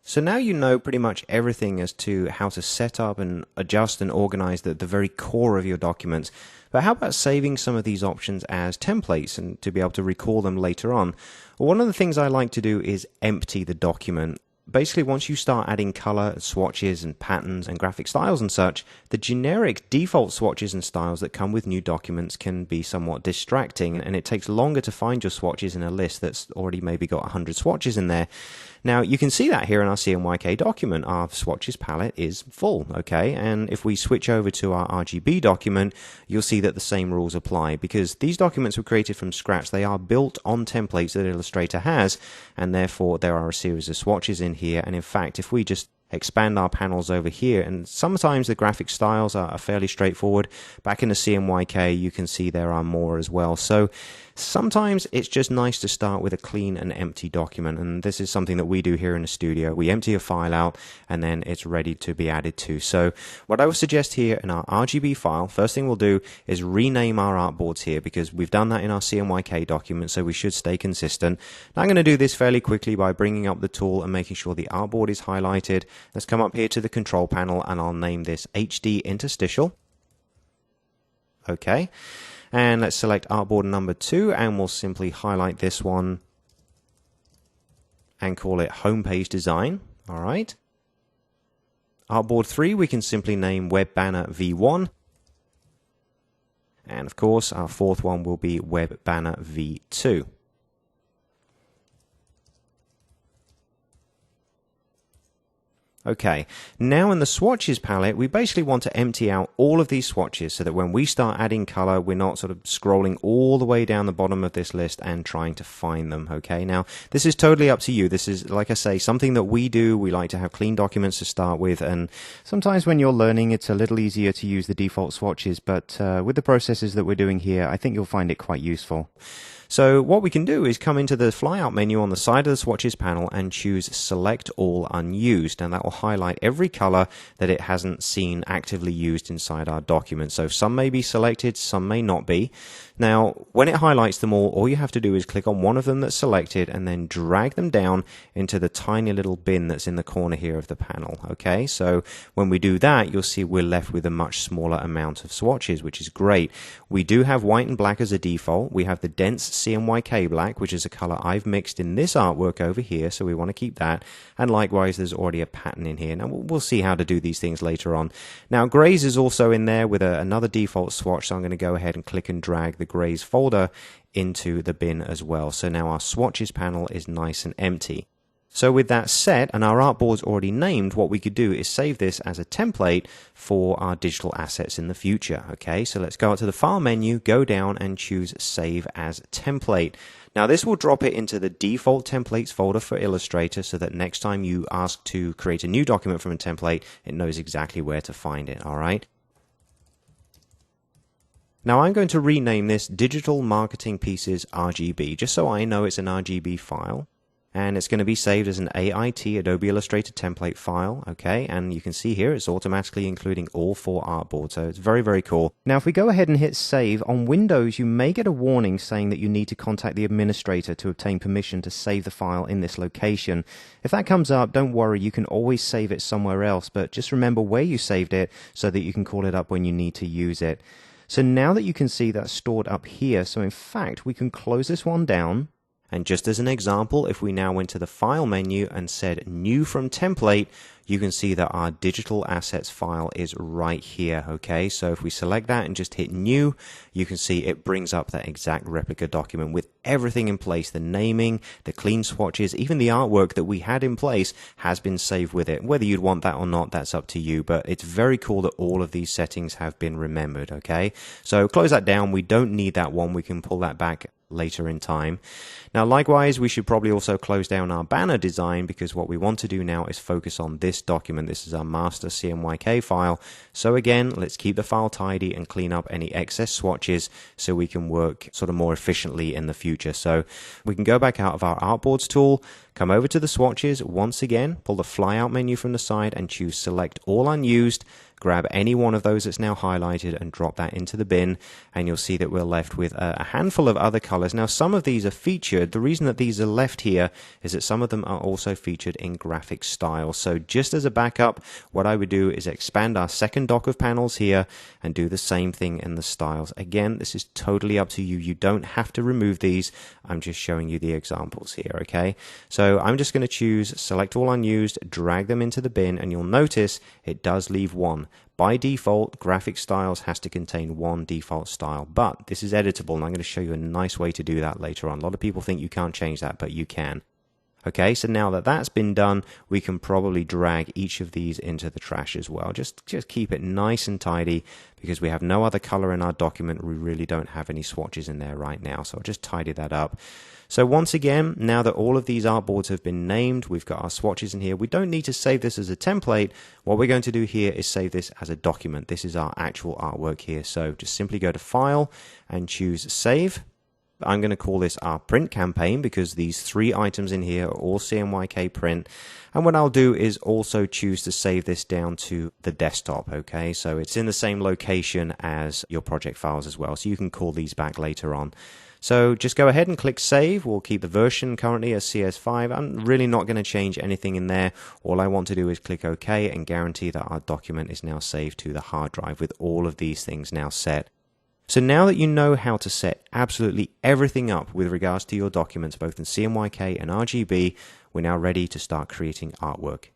So now you know pretty much everything as to how to set up and adjust and organize the very core of your documents. But how about saving some of these options as templates and to be able to recall them later on? Well, one of the things I like to do is empty the document. Basically, once you start adding color, swatches, and patterns, and graphic styles and such, the generic default swatches and styles that come with new documents can be somewhat distracting, and it takes longer to find your swatches in a list that's already maybe got 100 swatches in there. Now, you can see that here in our CMYK document. Our swatches palette is full, okay? And if we switch over to our RGB document, you'll see that the same rules apply, because these documents were created from scratch. They are built on templates that Illustrator has, and therefore there are a series of swatches in here. And in fact, if we just expand our panels over here, and sometimes the graphic styles are fairly straightforward. Back in the CMYK, you can see there are more as well. So sometimes it's just nice to start with a clean and empty document, and this is something that we do here in the studio. We empty a file out, and then it's ready to be added to. So what I would suggest here in our RGB file, first thing we'll do is rename our artboards here, because we've done that in our CMYK document, so we should stay consistent. Now I'm going to do this fairly quickly by bringing up the tool and making sure the artboard is highlighted. Let's come up here to the control panel, and I'll name this HD Interstitial. Okay. And let's select artboard number 2, and we'll simply highlight this one and call it Homepage Design. All right. Artboard 3, we can simply name Web Banner V1. And of course, our fourth one will be Web Banner V2. Okay, now in the swatches palette, we basically want to empty out all of these swatches so that when we start adding color, we're not sort of scrolling all the way down the bottom of this list and trying to find them. Okay, now this is totally up to you. This is, like I say, something that we do. We like to have clean documents to start with, and sometimes when you're learning, it's a little easier to use the default swatches, but with the processes that we're doing here, I think you'll find it quite useful. So what we can do is come into the flyout menu on the side of the swatches panel and choose Select All Unused, and that will highlight every color that it hasn't seen actively used inside our document. So some may be selected, some may not be. Now, when it highlights them all you have to do is click on one of them that's selected and then drag them down into the tiny little bin that's in the corner here of the panel. Okay, so when we do that, you'll see we're left with a much smaller amount of swatches, which is great. We do have white and black as a default. We have the dense CMYK black, which is a color I've mixed in this artwork over here, so we want to keep that. And likewise, there's already a pattern in here. Now, we'll see how to do these things later on. Now, grays is also in there with another default swatch, so I'm going to go ahead and click and drag the grays folder into the bin as well. So now our swatches panel is nice and empty. So with that set and our artboards already named, what we could do is save this as a template for our digital assets in the future. Okay, so let's go out to the File menu, go down and choose Save as Template. Now this will drop it into the default templates folder for Illustrator, so that next time you ask to create a new document from a template, it knows exactly where to find it. All right. Now I'm going to rename this Digital Marketing Pieces RGB, just so I know it's an RGB file. And it's going to be saved as an AIT, Adobe Illustrator template file, okay? And you can see here it's automatically including all 4 artboards, so it's very, very cool. Now if we go ahead and hit save, on Windows you may get a warning saying that you need to contact the administrator to obtain permission to save the file in this location. If that comes up, don't worry, you can always save it somewhere else, but just remember where you saved it so that you can call it up when you need to use it. So now that you can see that's stored up here, so in fact we can close this one down. And just as an example, if we now went to the File menu and said New from Template, you can see that our digital assets file is right here, okay? So if we select that and just hit New, you can see it brings up that exact replica document with everything in place. The naming, the clean swatches, even the artwork that we had in place has been saved with it. Whether you'd want that or not, that's up to you, but it's very cool that all of these settings have been remembered, okay? So close that down. We don't need that one. We can pull that back later in time. Now likewise, we should probably also close down our banner design, because what we want to do now is focus on this document. This is our master CMYK file. So again, let's keep the file tidy and clean up any excess swatches so we can work sort of more efficiently in the future. So we can go back out of our artboards tool, Come over to the swatches once again, pull the flyout menu from the side and choose select all unused. Grab any one of those that's now highlighted and drop that into the bin, and you'll see that we're left with a handful of other colors. Now, some of these are featured. The reason that these are left here is that some of them are also featured in graphic style. So just as a backup, what I would do is expand our second dock of panels here and do the same thing in the styles. Again, this is totally up to you. You don't have to remove these. I'm just showing you the examples here, okay? So I'm just going to choose select all unused, drag them into the bin, and you'll notice it does leave one. By default, graphic styles has to contain one default style, but this is editable, and I'm going to show you a nice way to do that later on. A lot of people think you can't change that, but you can. Okay, so now that that's been done, we can probably drag each of these into the trash as well. Just keep it nice and tidy, because we have no other color in our document. We really don't have any swatches in there right now, so I'll just tidy that up. So once again, now that all of these artboards have been named, we've got our swatches in here. We don't need to save this as a template. What we're going to do here is save this as a document. This is our actual artwork here. So just simply go to File and choose Save. I'm going to call this our print campaign because these 3 items in here are all CMYK print. And what I'll do is also choose to save this down to the desktop, okay? So it's in the same location as your project files as well, so you can call these back later on. So just go ahead and click Save. We'll keep the version currently as CS5. I'm really not going to change anything in there. All I want to do is click OK and guarantee that our document is now saved to the hard drive with all of these things now set. So now that you know how to set absolutely everything up with regards to your documents, both in CMYK and RGB, we're now ready to start creating artwork.